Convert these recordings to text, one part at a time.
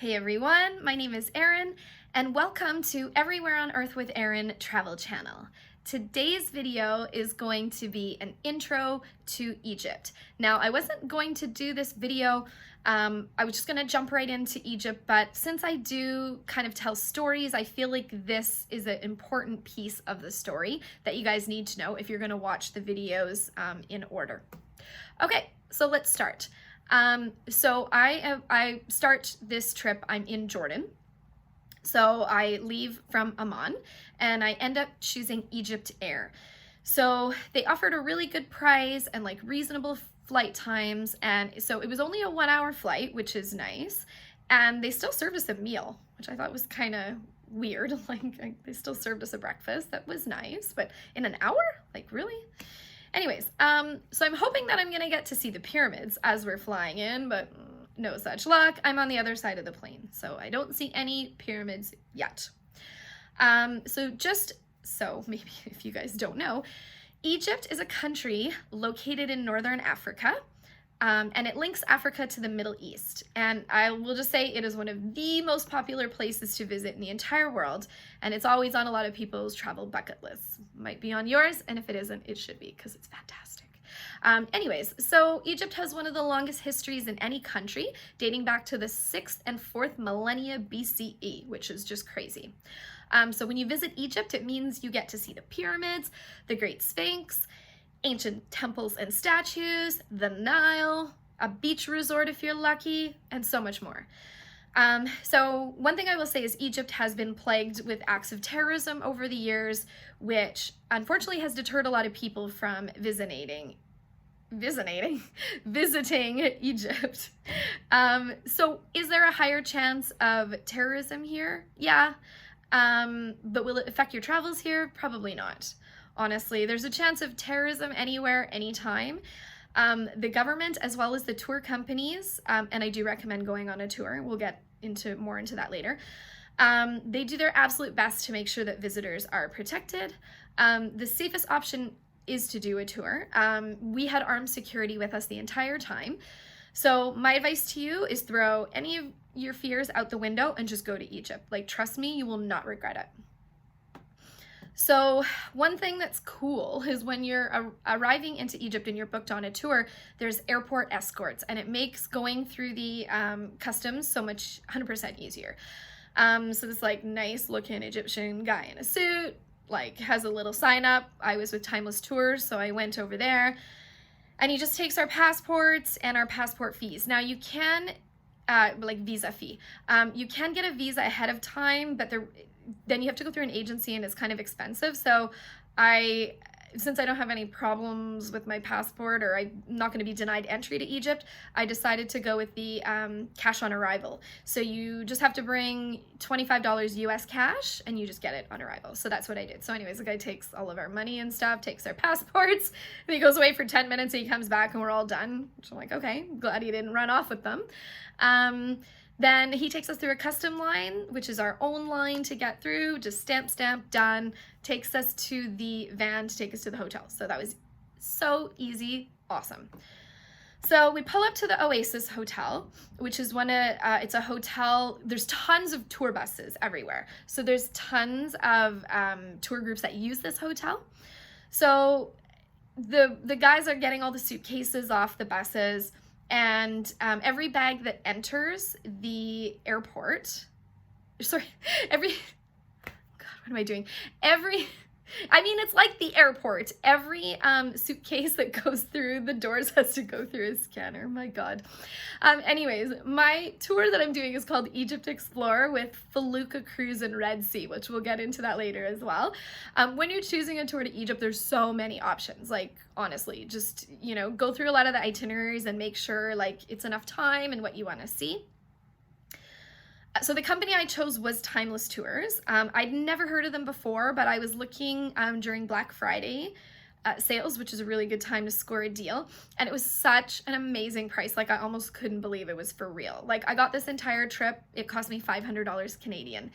Hey everyone, my name is Erin, and welcome to Everywhere on Earth with Erin travel channel. Today's video is going to be an intro to Egypt. Now, I wasn't going to do this video, I was just gonna jump right into Egypt, but since I do kind of tell stories, I feel like this is an important piece of the story that you guys need to know if you're gonna watch the videos in order. Okay, so let's start. So I start this trip, I'm in Jordan. So I leave from Amman and I end up choosing Egypt Air. So they offered a really good price and like reasonable flight times. And so it was only a 1 hour flight, which is nice. And they still served us a meal, which I thought was kind of weird. Like they still served us a breakfast. That was nice, but in an hour? Like really? Anyways, so I'm hoping that I'm gonna get to see the pyramids as we're flying in, but no such luck. I'm on the other side of the plane, so I don't see any pyramids yet. So maybe if you guys don't know, Egypt is a country located in northern Africa, and it links Africa to the Middle East. And I will just say it is one of the most popular places to visit in the entire world, and it's always on a lot of people's travel bucket lists. Might be on yours, and if it isn't, it should be, because it's fantastic. Anyways, so Egypt has one of the longest histories in any country, dating back to the 6th and 4th millennia BCE, which is just crazy. So when you visit Egypt, it means you get to see the pyramids, the Great Sphinx, ancient temples and statues, the Nile, a beach resort if you're lucky, and so much more. So one thing I will say is Egypt has been plagued with acts of terrorism over the years, which unfortunately has deterred a lot of people from visiting Egypt. So is there a higher chance of terrorism here? Yeah. But will it affect your travels here? Probably not. Honestly, there's a chance of terrorism anywhere, anytime. The government, as well as the tour companies, and I do recommend going on a tour, we'll get more into that later, they do their absolute best to make sure that visitors are protected. The safest option is to do a tour. We had armed security with us the entire time. So my advice to you is throw any of your fears out the window and just go to Egypt. Like, trust me, you will not regret it. So one thing that's cool is when you're arriving into Egypt and you're booked on a tour, there's airport escorts, and it makes going through the customs so much 100% easier. So this like nice looking Egyptian guy in a suit, like has a little sign up. I was with Timeless Tours, so I went over there, and he just takes our passports and our passport fees. Now you can, like visa fee, you can get a visa ahead of time, but then you have to go through an agency and it's kind of expensive. So since I don't have any problems with my passport, or I'm not going to be denied entry to Egypt, I decided to go with the cash on arrival. So you just have to bring $25 US cash and you just get it on arrival. So that's what I did. So anyways, the guy takes all of our money and stuff, takes our passports, and he goes away for 10 minutes and he comes back and we're all done. So I'm like, okay, glad he didn't run off with them. Then he takes us through a custom line, which is our own line to get through, just stamp, done, takes us to the van to take us to the hotel. So that was so easy, awesome. So we pull up to the Oasis Hotel, which is it's a hotel, there's tons of tour buses everywhere. So there's tons of tour groups that use this hotel. So the guys are getting all the suitcases off the buses, and every bag that enters the airport, God, what am I doing? It's like the airport. Every suitcase that goes through the doors has to go through a scanner. My God. Anyways, my tour that I'm doing is called Egypt Explore with Felucca Cruise and Red Sea, which we'll get into that later as well. When you're choosing a tour to Egypt, there's so many options. Like, honestly, just, go through a lot of the itineraries and make sure like it's enough time and what you want to see. So the company I chose was Timeless Tours. I'd never heard of them before, but I was looking during Black Friday sales, which is a really good time to score a deal. And it was such an amazing price. Like, I almost couldn't believe it was for real. Like, I got this entire trip. It cost me $500 Canadian.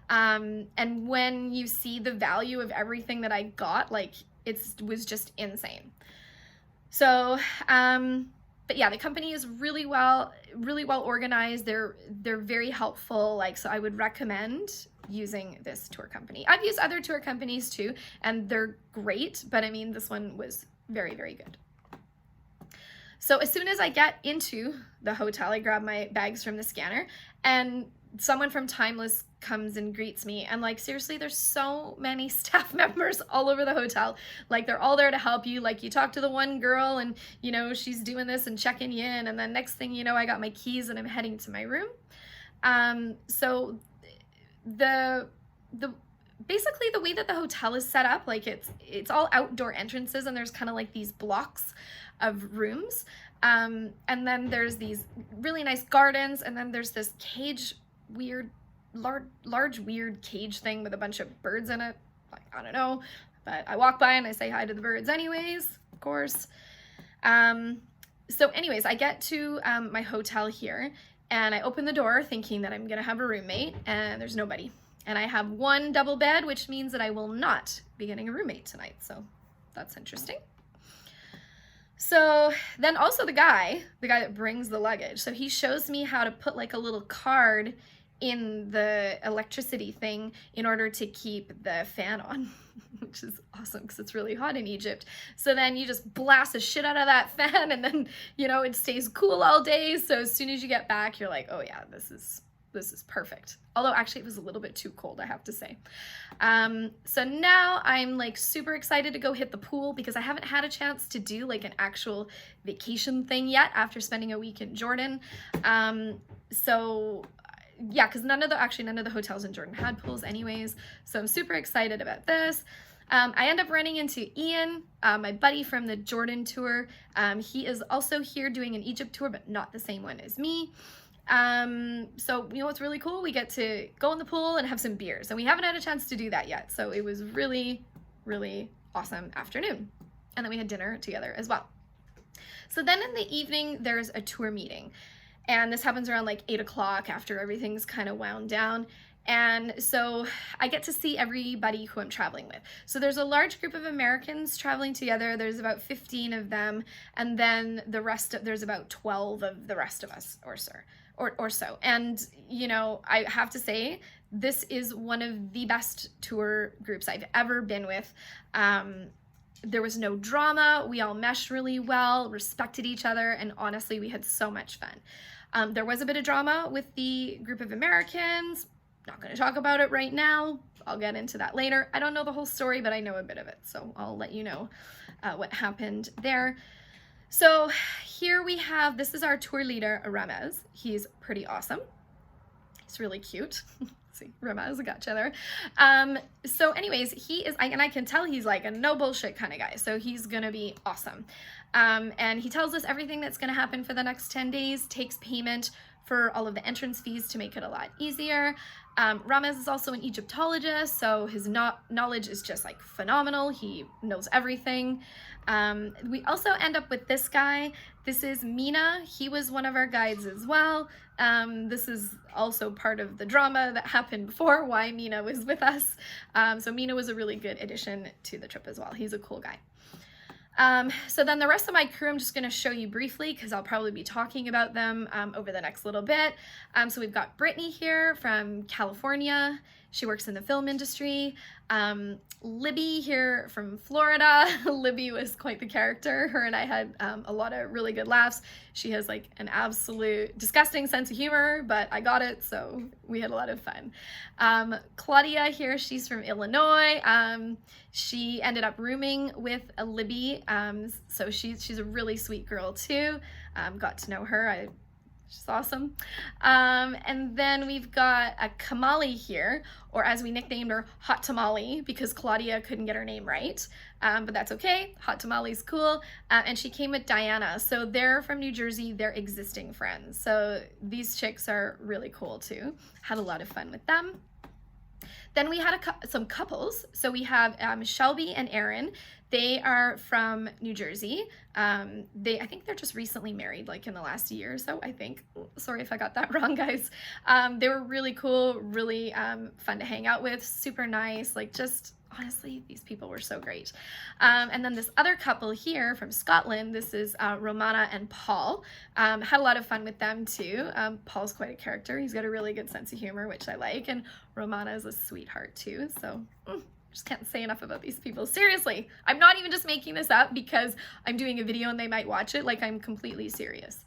And when you see the value of everything that I got, like, it was just insane. So but yeah, the company is really well organized. They're very helpful. Like, so I would recommend using this tour company. I've used other tour companies too, and they're great, but I mean, this one was very, very good. So as soon as I get into the hotel, I grab my bags from the scanner, and someone from Timeless comes and greets me. And like, seriously, there's so many staff members all over the hotel. Like, they're all there to help you. Like, you talk to the one girl and, you know, she's doing this and checking you in. And then next thing you know, I got my keys and I'm heading to my room. So basically the way that the hotel is set up, like it's all outdoor entrances, and there's kind of like these blocks of rooms. And then there's these really nice gardens, and then there's this large weird cage thing with a bunch of birds in it. Like, I don't know, but I walk by and I say hi to the birds anyways, of course. So anyways, I get to my hotel here, and I open the door thinking that I'm gonna have a roommate, and there's nobody. And I have one double bed, which means that I will not be getting a roommate tonight. So that's interesting. So then also the guy that brings the luggage, so he shows me how to put like a little card in the electricity thing in order to keep the fan on, which is awesome because it's really hot in Egypt. So then you just blast the shit out of that fan, and then, you know, it stays cool all day. So as soon as you get back, you're like, oh yeah, this is perfect. Although actually it was a little bit too cold, I have to say. So now I'm like super excited to go hit the pool, because I haven't had a chance to do like an actual vacation thing yet after spending a week in Jordan. So yeah, because none of the hotels in Jordan had pools anyways. So I'm super excited about this. I end up running into Ian, my buddy from the Jordan tour. He is also here doing an Egypt tour, but not the same one as me. So, you know what's really cool? We get to go in the pool and have some beers, and we haven't had a chance to do that yet. So it was really, really awesome afternoon. And then we had dinner together as well. So then in the evening, there's a tour meeting, and this happens around like 8 o'clock after everything's kind of wound down. And so I get to see everybody who I'm traveling with. So there's a large group of Americans traveling together. There's about 15 of them. And then there's about 12 of the rest of us or so. And, you know, I have to say, this is one of the best tour groups I've ever been with. There was no drama. We all meshed really well, respected each other, and honestly, we had so much fun. There was a bit of drama with the group of Americans. Not going to talk about it right now. I'll get into that later. I don't know the whole story, but I know a bit of it, so I'll let you know what happened there. So here we have, this is our tour leader, Ramez. He's pretty awesome. He's really cute. See, Ramez, got you there. So anyways, he is, and I can tell he's like a no bullshit kind of guy. So he's gonna be awesome. And he tells us everything that's gonna happen for the next 10 days, takes payment for all of the entrance fees to make it a lot easier. Ramez is also an Egyptologist, so his knowledge is just like phenomenal. He knows everything. We also end up with this guy. This is Mina. He was one of our guides as well. This is also part of the drama that happened before, why Mina was with us. So Mina was a really good addition to the trip as well. He's a cool guy. So then the rest of my crew, I'm just going to show you briefly because I'll probably be talking about them over the next little bit. So we've got Brittany here from California. She works in the film industry. Libby here from Florida. Libby was quite the character. Her and I had a lot of really good laughs. She has like an absolute disgusting sense of humor, but I got it, so we had a lot of fun. Claudia here, she's from Illinois. She ended up rooming with Libby, so she's a really sweet girl too. Got to know her. She's awesome. And then we've got a Kamali here, or as we nicknamed her, Hot Tamale, because Claudia couldn't get her name right. But that's okay. Hot Tamale's cool. And she came with Diana. So they're from New Jersey. They're existing friends. So these chicks are really cool too. Had a lot of fun with them. Then we had some couples. So we have Shelby and Aaron. They are from New Jersey. I think they're just recently married, like in the last year or so, I think. Sorry if I got that wrong, guys. They were really cool, really fun to hang out with, super nice, like just honestly, these people were so great. And then this other couple here from Scotland, this is Romana and Paul. Had a lot of fun with them too. Paul's quite a character. He's got a really good sense of humor, which I like. And Romana is a sweetheart too. So just can't say enough about these people. Seriously, I'm not even just making this up because I'm doing a video and they might watch it. Like, I'm completely serious.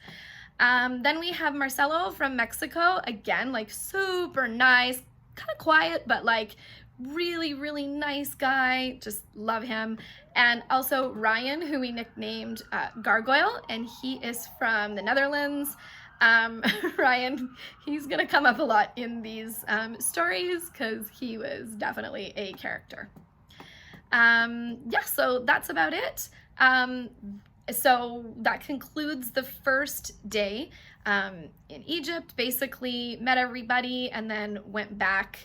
Then we have Marcelo from Mexico. Again, like super nice, kind of quiet, but like really, really nice guy. Just love him. And also Ryan, who we nicknamed Gargoyle, and he is from the Netherlands. Ryan, he's gonna come up a lot in these stories because he was definitely a character. Yeah, so that's about it. So that concludes the first day in Egypt. Basically met everybody and then went back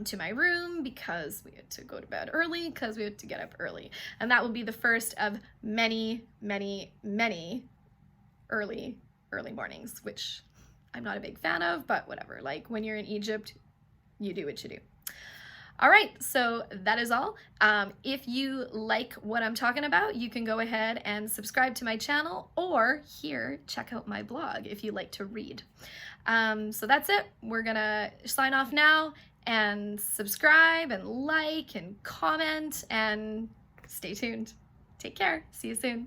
to my room because we had to go to bed early because we had to get up early. And that will be the first of many, many, many early mornings, which I'm not a big fan of, but whatever. Like, when you're in Egypt, you do what you do. All right, so that is all. If you like what I'm talking about, you can go ahead and subscribe to my channel, or here, check out my blog if you like to read. So that's it. We're gonna sign off now, and subscribe and like and comment and stay tuned. Take care. See you soon.